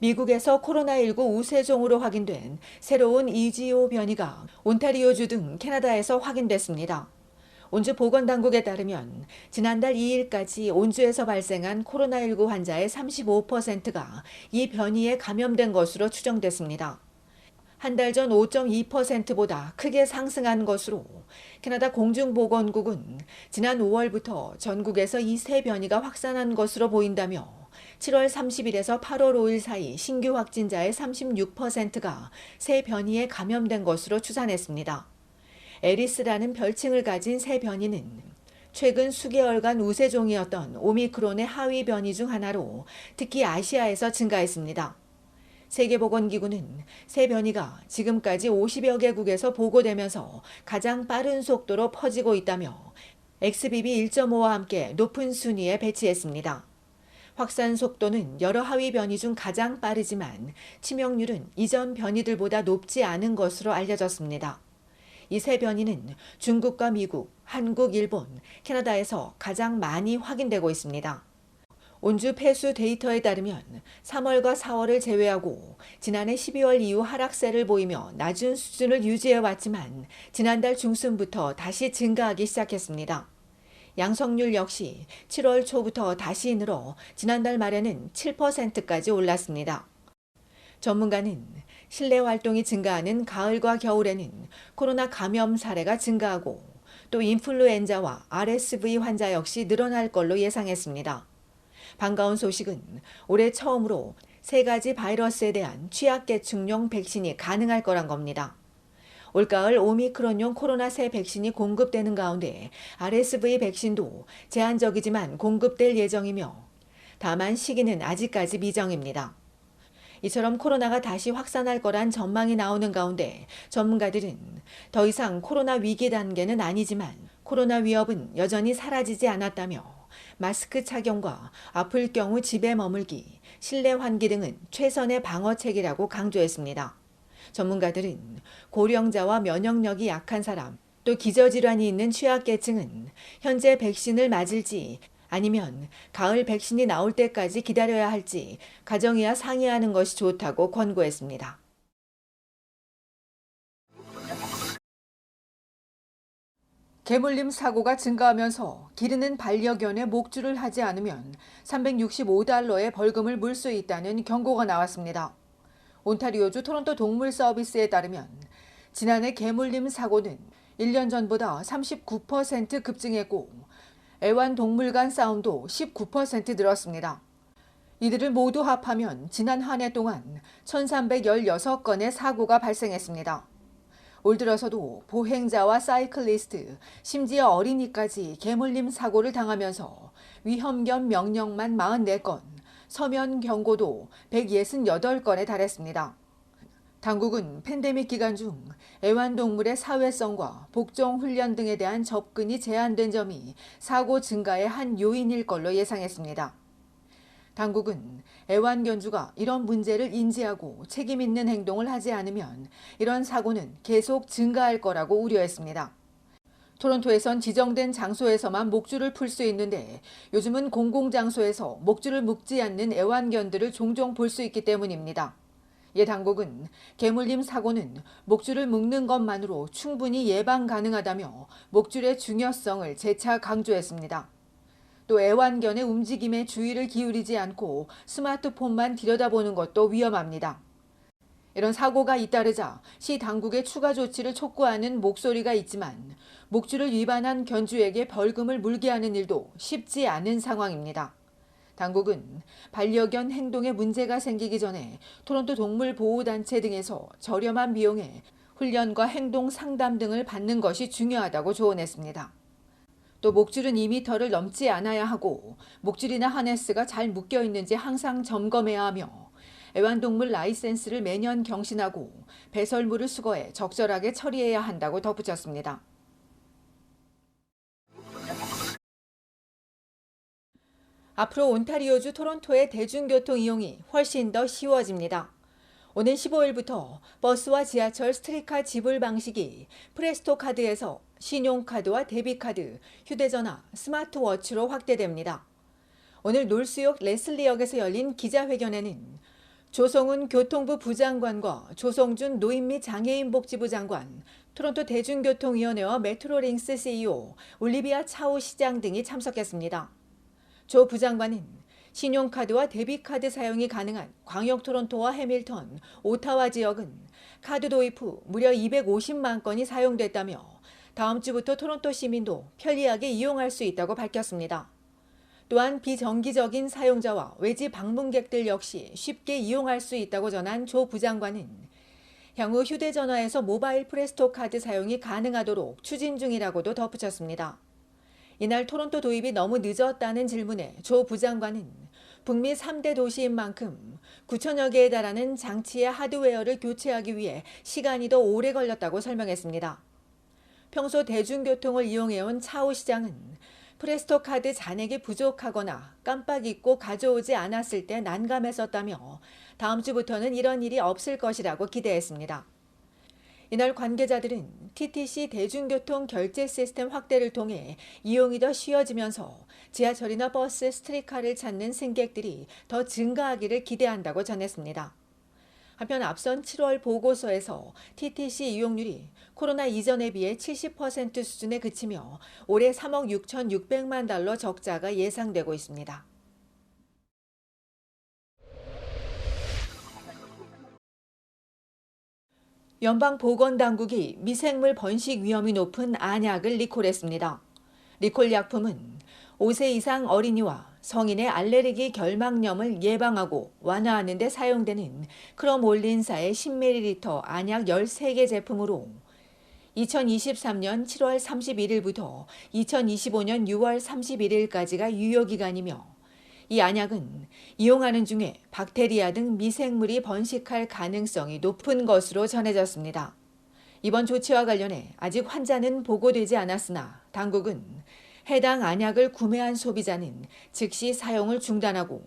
미국에서 코로나19 우세종으로 확인된 새로운 EGO 변이가 온타리오주 등 캐나다에서 확인됐습니다. 온주 보건당국에 따르면 지난달 2일까지 온주에서 발생한 코로나19 환자의 35%가 이 변이에 감염된 것으로 추정됐습니다. 한 달 전 5.2%보다 크게 상승한 것으로 캐나다 공중보건국은 지난 5월부터 전국에서 이 새 변이가 확산한 것으로 보인다며 7월 30일에서 8월 5일 사이 신규 확진자의 36%가 새 변이에 감염된 것으로 추산했습니다. 에리스라는 별칭을 가진 새 변이는 최근 수개월간 우세종이었던 오미크론의 하위 변이 중 하나로 특히 아시아에서 증가했습니다. 세계보건기구는 새 변이가 지금까지 50여 개국에서 보고되면서 가장 빠른 속도로 퍼지고 있다며 XBB 1.5와 함께 높은 순위에 배치했습니다. 확산 속도는 여러 하위 변이 중 가장 빠르지만 치명률은 이전 변이들보다 높지 않은 것으로 알려졌습니다. 이 새 변이는 중국과 미국, 한국, 일본, 캐나다에서 가장 많이 확인되고 있습니다. 온주 폐수 데이터에 따르면 3월과 4월을 제외하고 지난해 12월 이후 하락세를 보이며 낮은 수준을 유지해왔지만 지난달 중순부터 다시 증가하기 시작했습니다. 양성률 역시 7월 초부터 다시 늘어 지난달 말에는 7%까지 올랐습니다. 전문가는 실내 활동이 증가하는 가을과 겨울에는 코로나 감염 사례가 증가하고 또 인플루엔자와 RSV 환자 역시 늘어날 걸로 예상했습니다. 반가운 소식은 올해 처음으로 3가지 바이러스에 대한 취약계층용 백신이 가능할 거란 겁니다. 올가을 오미크론용 코로나 새 백신이 공급되는 가운데 RSV 백신도 제한적이지만 공급될 예정이며 다만 시기는 아직까지 미정입니다. 이처럼 코로나가 다시 확산할 거란 전망이 나오는 가운데 전문가들은 더 이상 코로나 위기 단계는 아니지만 코로나 위협은 여전히 사라지지 않았다며 마스크 착용과 아플 경우 집에 머물기, 실내 환기 등은 최선의 방어책이라고 강조했습니다. 전문가들은 고령자와 면역력이 약한 사람, 또 기저질환이 있는 취약계층은 현재 백신을 맞을지 아니면 가을 백신이 나올 때까지 기다려야 할지 가정이야 상의하는 것이 좋다고 권고했습니다. 개물림 사고가 증가하면서 기르는 반려견에 목줄을 하지 않으면 $365의 벌금을 물 수 있다는 경고가 나왔습니다. 온타리오주 토론토 동물 서비스에 따르면 지난해 개물림 사고는 1년 전보다 39% 급증했고 애완동물 간 싸움도 19% 늘었습니다. 이들을 모두 합하면 지난 한 해 동안 1,316건의 사고가 발생했습니다. 올 들어서도 보행자와 사이클리스트, 심지어 어린이까지 개물림 사고를 당하면서 위험견 명령만 44건, 서면 경고도 168건에 달했습니다. 당국은 팬데믹 기간 중 애완동물의 사회성과 복종 훈련 등에 대한 접근이 제한된 점이 사고 증가의 한 요인일 걸로 예상했습니다. 당국은 애완견주가 이런 문제를 인지하고 책임 있는 행동을 하지 않으면 이런 사고는 계속 증가할 거라고 우려했습니다. 토론토에선 지정된 장소에서만 목줄을 풀 수 있는데 요즘은 공공장소에서 목줄을 묶지 않는 애완견들을 종종 볼 수 있기 때문입니다. 이에 당국은 개물림 사고는 목줄을 묶는 것만으로 충분히 예방 가능하다며 목줄의 중요성을 재차 강조했습니다. 또 애완견의 움직임에 주의를 기울이지 않고 스마트폰만 들여다보는 것도 위험합니다. 이런 사고가 잇따르자 시 당국의 추가 조치를 촉구하는 목소리가 있지만 목줄을 위반한 견주에게 벌금을 물게 하는 일도 쉽지 않은 상황입니다. 당국은 반려견 행동에 문제가 생기기 전에 토론토 동물보호단체 등에서 저렴한 비용에 훈련과 행동 상담 등을 받는 것이 중요하다고 조언했습니다. 또 목줄은 2m를 넘지 않아야 하고 목줄이나 하네스가 잘 묶여 있는지 항상 점검해야 하며 애완동물 라이센스를 매년 경신하고 배설물을 수거해 적절하게 처리해야 한다고 덧붙였습니다. 앞으로 온타리오주 토론토의 대중교통 이용이 훨씬 더 쉬워집니다. 오는 15일부터 버스와 지하철 스트리카 지불 방식이 프레스토 카드에서 신용카드와 데비카드, 휴대전화, 스마트워치로 확대됩니다. 오늘 놀수역 레슬리역에서 열린 기자회견에는 조성훈 교통부 부장관과 조성준 노인 및 장애인복지부 장관, 토론토 대중교통위원회와 메트로링스 CEO, 올리비아 차오 시장 등이 참석했습니다. 조 부장관은 신용카드와 데비카드 사용이 가능한 광역 토론토와 해밀턴, 오타와 지역은 카드 도입 후 무려 250만 건이 사용됐다며 다음 주부터 토론토 시민도 편리하게 이용할 수 있다고 밝혔습니다. 또한 비정기적인 사용자와 외지 방문객들 역시 쉽게 이용할 수 있다고 전한 조 부장관은 향후 휴대전화에서 모바일 프레스토 카드 사용이 가능하도록 추진 중이라고도 덧붙였습니다. 이날 토론토 도입이 너무 늦었다는 질문에 조 부장관은 북미 3대 도시인 만큼 9천여 개에 달하는 장치의 하드웨어를 교체하기 위해 시간이 더 오래 걸렸다고 설명했습니다. 평소 대중교통을 이용해온 차오 시장은 프레스토 카드 잔액이 부족하거나 깜빡 잊고 가져오지 않았을 때 난감했었다며 다음 주부터는 이런 일이 없을 것이라고 기대했습니다. 이날 관계자들은 TTC 대중교통 결제 시스템 확대를 통해 이용이 더 쉬워지면서 지하철이나 버스, 스트리트카를 찾는 승객들이 더 증가하기를 기대한다고 전했습니다. 한편 앞선 7월 보고서에서 TTC 이용률이 코로나 이전에 비해 70% 수준에 그치며 올해 3억 6,600만 달러 적자가 예상되고 있습니다. 연방보건당국이 미생물 번식 위험이 높은 안약을 리콜했습니다. 리콜 약품은 5세 이상 어린이와 성인의 알레르기 결막염을 예방하고 완화하는 데 사용되는 크롬올린사의 10ml 안약 13개 제품으로 2023년 7월 31일부터 2025년 6월 31일까지가 유효기간이며 이 안약은 이용하는 중에 박테리아 등 미생물이 번식할 가능성이 높은 것으로 전해졌습니다. 이번 조치와 관련해 아직 환자는 보고되지 않았으나 당국은 해당 안약을 구매한 소비자는 즉시 사용을 중단하고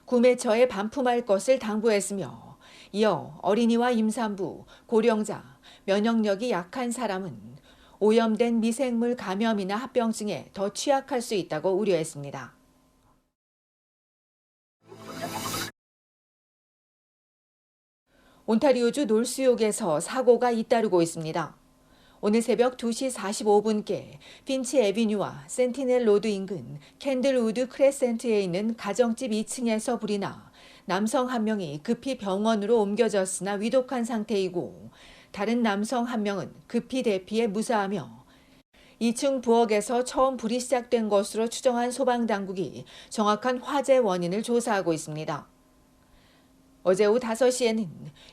구매처에 반품할 것을 당부했으며 이어 어린이와 임산부, 고령자, 면역력이 약한 사람은 오염된 미생물 감염이나 합병증에 더 취약할 수 있다고 우려했습니다. 온타리오주 놀수욕에서 사고가 잇따르고 있습니다. 오늘 새벽 2시 45분께 핀치 애비뉴와 센티넬 로드 인근 캔들우드 크레센트에 있는 가정집 2층에서 불이 나 남성 한 명이 급히 병원으로 옮겨졌으나 위독한 상태이고 다른 남성 한 명은 급히 대피해 무사하며 2층 부엌에서 처음 불이 시작된 것으로 추정한 소방당국이 정확한 화재 원인을 조사하고 있습니다. 어제 오후 5시에는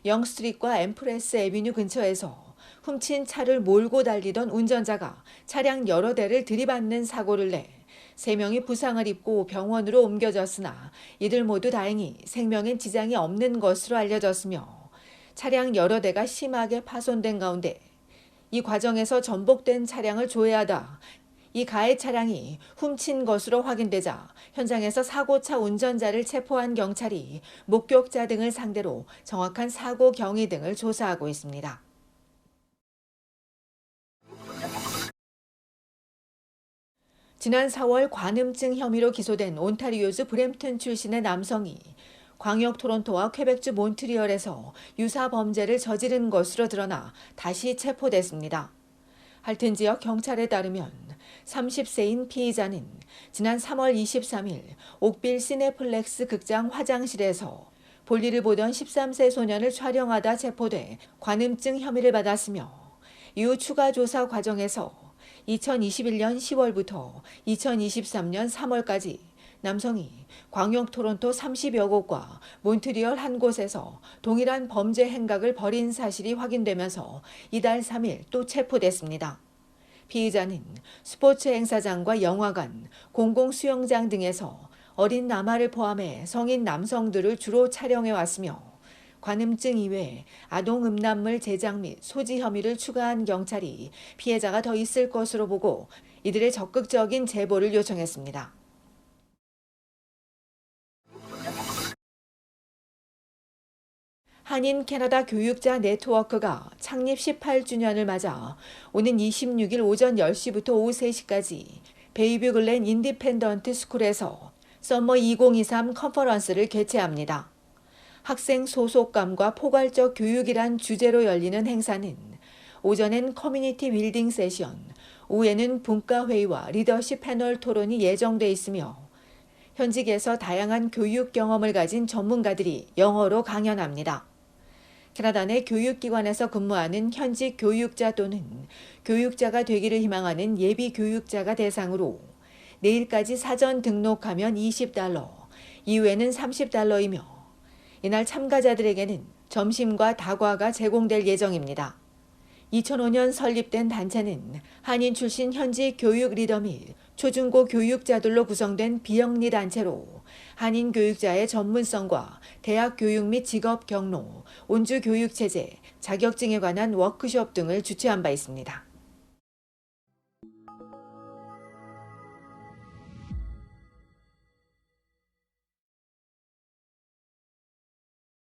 영스트리트과 엠프레스 애비뉴 근처에서 훔친 차를 몰고 달리던 운전자가 차량 여러 대를 들이받는 사고를 내 3명이 부상을 입고 병원으로 옮겨졌으나 이들 모두 다행히 생명엔 지장이 없는 것으로 알려졌으며 차량 여러 대가 심하게 파손된 가운데 이 과정에서 전복된 차량을 조회하다 이 가해 차량이 훔친 것으로 확인되자 현장에서 사고차 운전자를 체포한 경찰이 목격자 등을 상대로 정확한 사고 경위 등을 조사하고 있습니다. 지난 4월 관음증 혐의로 기소된 온타리오주 브램튼 출신의 남성이 광역 토론토와 퀘벡주 몬트리올에서 유사 범죄를 저지른 것으로 드러나 다시 체포됐습니다. 할튼 지역 경찰에 따르면 30세인 피의자는 지난 3월 23일 옥빌 시네플렉스 극장 화장실에서 볼일을 보던 13세 소년을 촬영하다 체포돼 관음증 혐의를 받았으며 이후 추가 조사 과정에서 2021년 10월부터 2023년 3월까지 남성이 광역 토론토 30여 곳과 몬트리올 한 곳에서 동일한 범죄 행각을 벌인 사실이 확인되면서 이달 3일 또 체포됐습니다. 피의자는 스포츠 행사장과 영화관, 공공수영장 등에서 어린 남아를 포함해 성인 남성들을 주로 촬영해 왔으며 관음증 이외에 아동 음란물 제작 및 소지 혐의를 추가한 경찰이 피해자가 더 있을 것으로 보고 이들의 적극적인 제보를 요청했습니다. 한인 캐나다 교육자 네트워크가 창립 18주년을 맞아 오는 26일 오전 10시부터 오후 3시까지 베이비 글렌 인디펜던트 스쿨에서 서머 2023 컨퍼런스를 개최합니다. 학생 소속감과 포괄적 교육이란 주제로 열리는 행사는 오전엔 커뮤니티 빌딩 세션, 오후에는 분과회의와 리더십 패널 토론이 예정돼 있으며 현직에서 다양한 교육 경험을 가진 전문가들이 영어로 강연합니다. 캐나다 내 교육기관에서 근무하는 현직 교육자 또는 교육자가 되기를 희망하는 예비 교육자가 대상으로 내일까지 사전 등록하면 $20, 이후에는 $30이며 이날 참가자들에게는 점심과 다과가 제공될 예정입니다. 2005년 설립된 단체는 한인 출신 현직 교육 리더 및 초중고 교육자들로 구성된 비영리 단체로 한인 교육자의 전문성과 대학 교육 및 직업 경로, 온주 교육 체제, 자격증에 관한 워크숍 등을 주최한 바 있습니다.